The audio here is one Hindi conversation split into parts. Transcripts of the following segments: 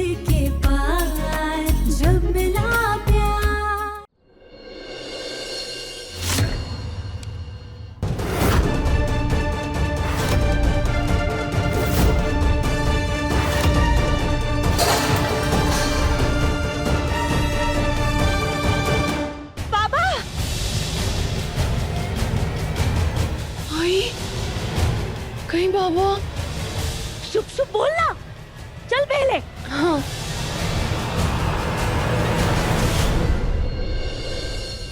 इसके पार जब मिला प्यार। बाबा आई कहीं बाबा शुभ शुभ बोलना, चल पहले। हाँ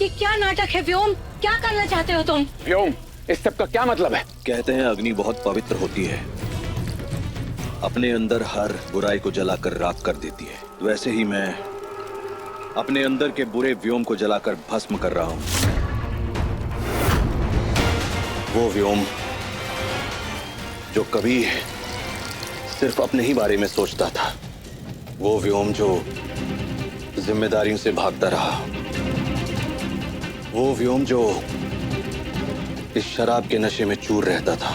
ये क्या नाटक है व्योम, क्या करना चाहते हो तुम? व्योम, इस सब का क्या मतलब है? कहते हैं अग्नि बहुत पवित्र होती है, अपने अंदर हर बुराई को जलाकर राख कर देती है। वैसे ही मैं अपने अंदर के बुरे व्योम को जलाकर भस्म कर रहा हूं। वो व्योम जो कभी सिर्फ अपने ही बारे में सोचता था, वो व्योम जो जिम्मेदारियों से भागता रहा, वो व्योम जो इस शराब के नशे में चूर रहता था,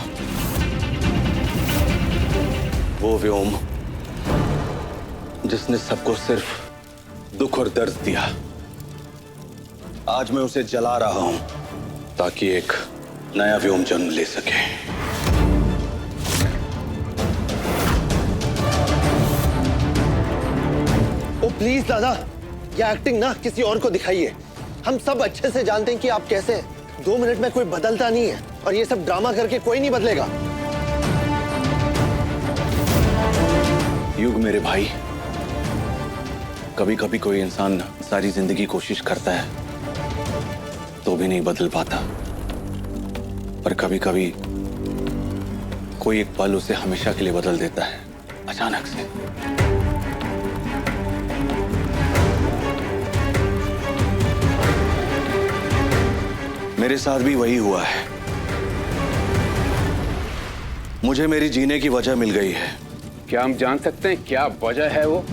वो व्योम जिसने सबको सिर्फ दुख और दर्द दिया। आज मैं उसे जला रहा हूं ताकि एक नया व्योम जन्म ले सके। ओ प्लीज दादा, ये एक्टिंग ना किसी और को दिखाइए। हम सब अच्छे से जानते हैं कि आप कैसे हैं। 2 मिनट में कोई बदलता नहीं है और ये सब ड्रामा करके कोई नहीं बदलेगा। युग मेरे भाई, कभी कभी कोई इंसान सारी जिंदगी कोशिश करता है तो भी नहीं बदल पाता, पर कभी कभी कोई एक पल उसे हमेशा के लिए बदल देता है, अचानक से। मेरे साथ भी वही हुआ है। मुझे मेरी जीने की वजह मिल गई है। क्या हम जान सकते हैं क्या वजह है वो?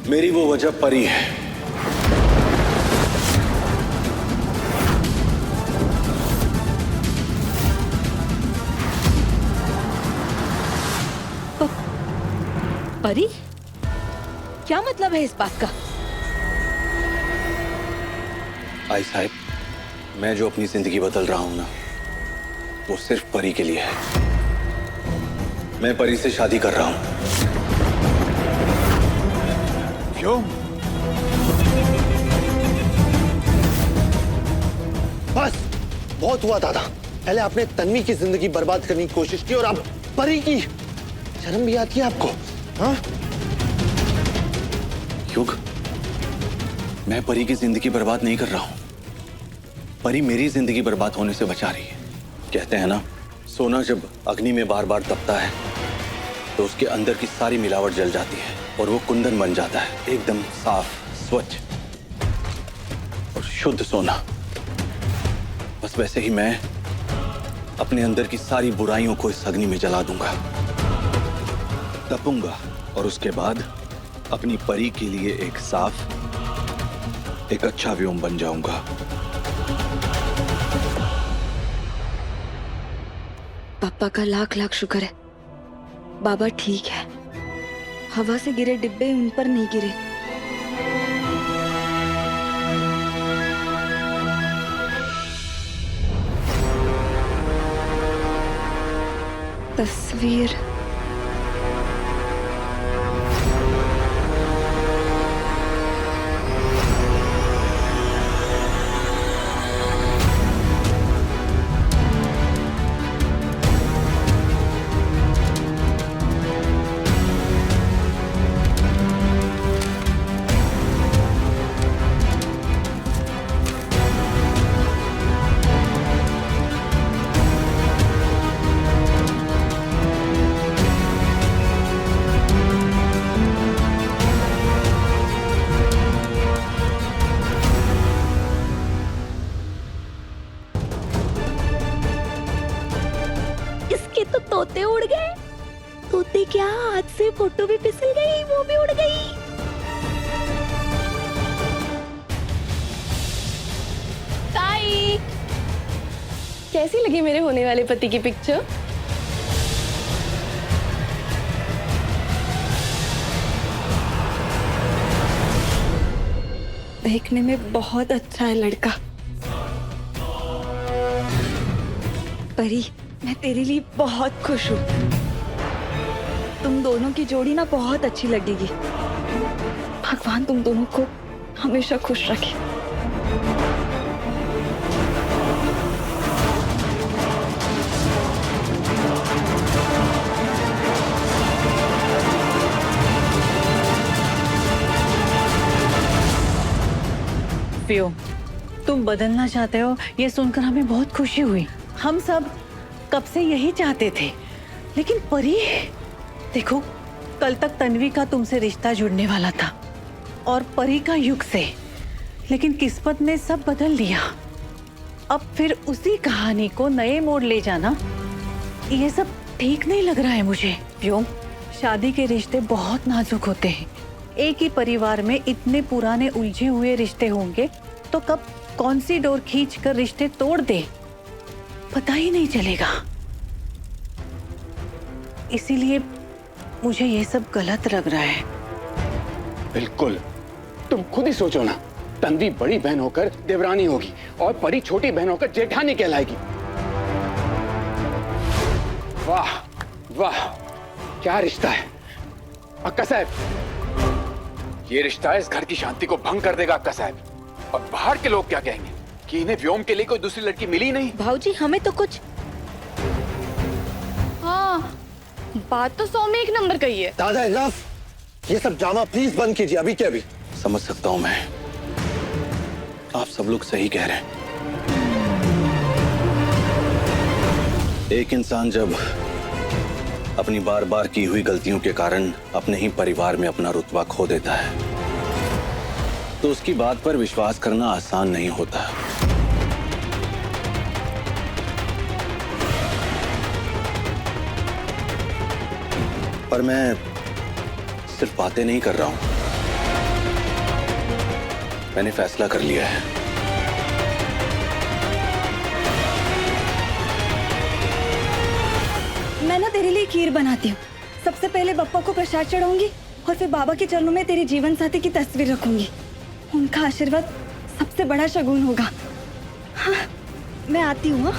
मेरी वो वजह परी है। परी? क्या मतलब है इस बात का? आई साहब, मैं जो अपनी जिंदगी बदल रहा हूं ना, वो सिर्फ परी के लिए है। मैं परी से शादी कर रहा हूं। क्यों? बस बहुत हुआ दादा। पहले आपने तन्वी की जिंदगी बर्बाद करने की कोशिश की और अब परी की। शर्म भी आती है आपको? हाँ? युग, मैं परी की जिंदगी बर्बाद नहीं कर रहा हूं। परी मेरी जिंदगी बर्बाद होने से बचा रही है। कहते हैं ना, सोना जब अग्नि में बार बार तपता है तो उसके अंदर की सारी मिलावट जल जाती है और वो कुंदन बन जाता है, एकदम साफ, स्वच्छ और शुद्ध सोना। बस वैसे ही मैं अपने अंदर की सारी बुराइयों को इस अग्नि में जला दूंगा, तपूंगा और उसके बाद अपनी परी के लिए एक साफ, एक अच्छा व्योम बन जाऊंगा। पापा का लाख लाख शुक्र है, बाबा ठीक है। हवा से गिरे डिब्बे उन पर नहीं गिरे। तस्वीर तो तोते उड़ गए। तोते क्या, हाथ से फोटो भी फिसल गई, वो भी उड़ गई। ताई, कैसी लगी मेरे होने वाले पति की पिक्चर? देखने में बहुत अच्छा है लड़का। परी, मैं तेरे लिए बहुत खुश हूँ। तुम दोनों की जोड़ी ना बहुत अच्छी लगेगी। भगवान तुम दोनों को हमेशा खुश रखे। पियो, तुम बदलना चाहते हो ये सुनकर हमें बहुत खुशी हुई। हम सब कब से यही चाहते थे। लेकिन परी, देखो, कल तक तन्वी का तुमसे रिश्ता जुड़ने वाला था और परी का युग से, लेकिन किस्मत ने सब बदल दिया। अब फिर उसी कहानी को नए मोड़ ले जाना, ये सब ठीक नहीं लग रहा है मुझे। पियो, शादी के रिश्ते बहुत नाजुक होते हैं। एक ही परिवार में इतने पुराने उलझे हुए रिश्ते होंगे तो कब कौन सी डोर खींचकर रिश्ते तोड़ दे पता ही नहीं चलेगा। इसीलिए मुझे ये सब गलत लग रहा है। बिल्कुल, तुम खुद ही सोचो ना। तन्वी बड़ी बहन होकर देवरानी होगी और परी छोटी बहन होकर जेठानी कहलाएगी। वाह वाह, क्या रिश्ता है। अक्का साहब, ये रिश्ता इस घर की शांति को भंग कर देगा अक्का साहब। और बाहर के लोग क्या कहेंगे कि इन्हें व्योम के लिए कोई दूसरी लड़की मिली नहीं। भाऊजी, हमें तो कुछ। हाँ, बात तो 100 में 1 नंबर कही है। दादा इनफ, ये सब ड्रामा प्लीज बंद कीजिए अभी के अभी। समझ सकता हूं मैं, आप सब लोग सही कह रहे हैं। एक इंसान जब अपनी बार बार की हुई गलतियों के कारण अपने ही परिवार में अपना रुतबा खो देता है तो उसकी बात पर विश्वास करना आसान नहीं होता। पर मैं सिर्फ बातें नहीं कर रहा हूं, मैंने फैसला कर लिया है। मैं ना तेरे लिए खीर बनाती हूँ। सबसे पहले बप्पा को प्रसाद चढ़ाऊंगी और फिर बाबा के चरणों में तेरे जीवन साथी की तस्वीर रखूंगी। उनका आशीर्वाद सबसे बड़ा शगुन होगा। हाँ, मैं आती हूँ। हाँ?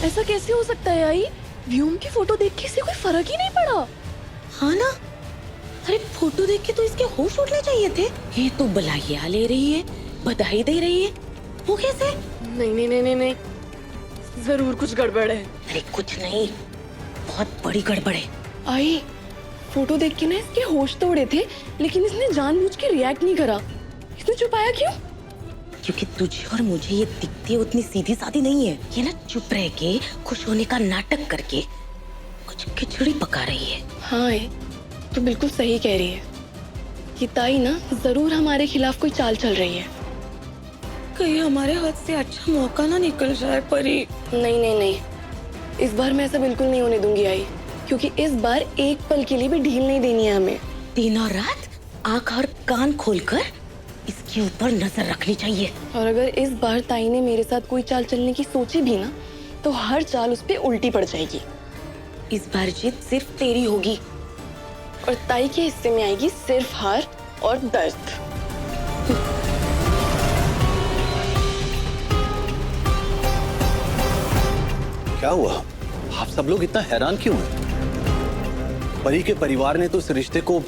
ऐसा कैसे हो सकता है आई? व्योम की फोटो देख के इसे कोई फर्क ही नहीं पड़ा। हाँ ना, अरे फोटो देख के तो इसके होश उड़ने चाहिए थे। ये तो बधाइयाँ ले रही है, बधाई दे रही है। वो कैसे? नहीं नहीं नहीं नहीं नहीं, जरूर कुछ गड़बड़ है। अरे कुछ नहीं, बहुत बड़ी गड़बड़ है। आई, फोटो देख के ना इसके होश तो उड़े थे, लेकिन इसने जानबूझ के रिएक्ट नहीं करा। इसने छुपाया क्यों? क्योंकि तुझे और मुझे ये दिखती है उतनी सीधी सादी नहीं है। ये ना चुप रह के खुश होने का नाटक करके कुछ खिचड़ी पका रही है। हाँ, ये तो बिल्कुल सही कह रही है कि ताई ना जरूर हमारे खिलाफ कोई चाल चल रही है। कहीं हमारे हाथ से अच्छा मौका ना निकल जाए परी। नहीं नहीं नहीं, इस बार मैं ऐसा बिल्कुल नहीं होने दूंगी आई, क्योंकि इस बार एक पल के लिए भी ढील नहीं देनी है हमें। दिन और रात आंख और कान खोलकर इसके ऊपर नजर रखनी चाहिए। और अगर इस बार ताई ने मेरे साथ कोई चाल चलने की सोची भी ना, तो हर चाल उस पे उल्टी पड़ जाएगी। इस बार जीत सिर्फ तेरी होगी और ताई के हिस्से में आएगी सिर्फ हार और दर्द। क्या हुआ? आप सब लोग इतना हैरान क्यों हैं? परी के परिवार ने तो इस रिश्ते को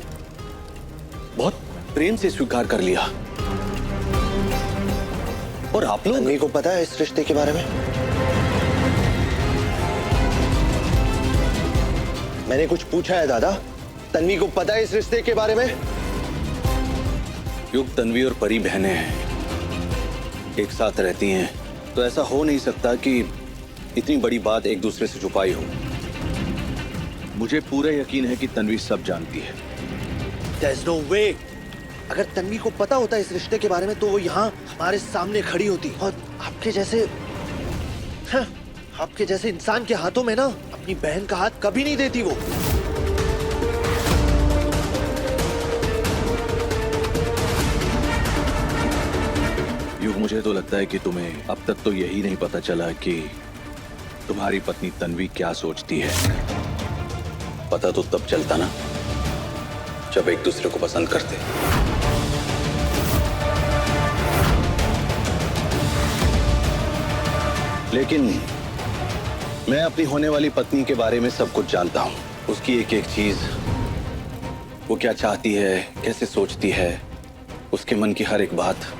बहुत प्रेम से स्वीकार कर लिया और आप लोग। तन्वी को पता है इस रिश्ते के बारे में? मैंने कुछ पूछा है दादा, तन्वी को पता है इस रिश्ते के बारे में? युग, तन्वी और परी बहनें हैं, एक साथ रहती हैं, तो ऐसा हो नहीं सकता कि इतनी बड़ी बात एक दूसरे से छुपाई हो। मुझे पूरा यकीन है कि तन्वी सब जानती है। There's no way। अगर तन्वी को पता होता इस रिश्ते के बारे में तो वो यहाँ हमारे सामने खड़ी होती और आपके जैसे आपके जैसे इंसान के हाथों में ना अपनी बहन का हाथ कभी नहीं देती वो। मुझे तो लगता है कि तुम्हें अब तक तो यही नहीं पता चला कि तुम्हारी पत्नी तन्वी क्या सोचती है। पता तो तब चलता ना जब एक दूसरे को पसंद करते। लेकिन मैं अपनी होने वाली पत्नी के बारे में सब कुछ जानता हूं। उसकी एक एक चीज, वो क्या चाहती है, कैसे सोचती है, उसके मन की हर एक बात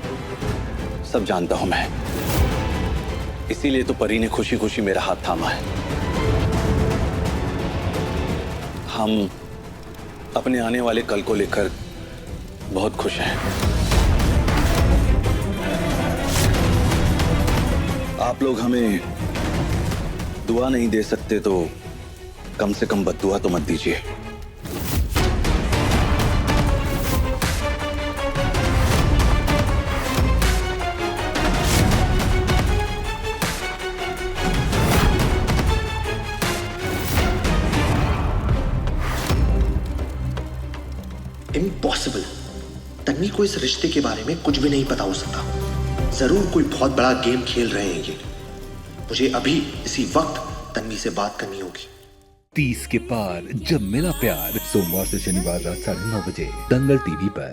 सब जानता हूं मैं। इसीलिए तो परी ने खुशी खुशी मेरा हाथ थामा है। हम अपने आने वाले कल को लेकर बहुत खुश हैं। आप लोग हमें दुआ नहीं दे सकते तो कम से कम बद्दुआ तो मत दीजिए। इम्पॉसिबल। तन्वी को इस रिश्ते के बारे में कुछ भी नहीं पता हो सकता। जरूर कोई बहुत बड़ा गेम खेल रहे हैं ये। मुझे अभी इसी वक्त तन्वी से बात करनी होगी। 30 के पार जब मिला प्यार, सोमवार से शनिवार रात 9:30 बजे दंगल टीवी पर।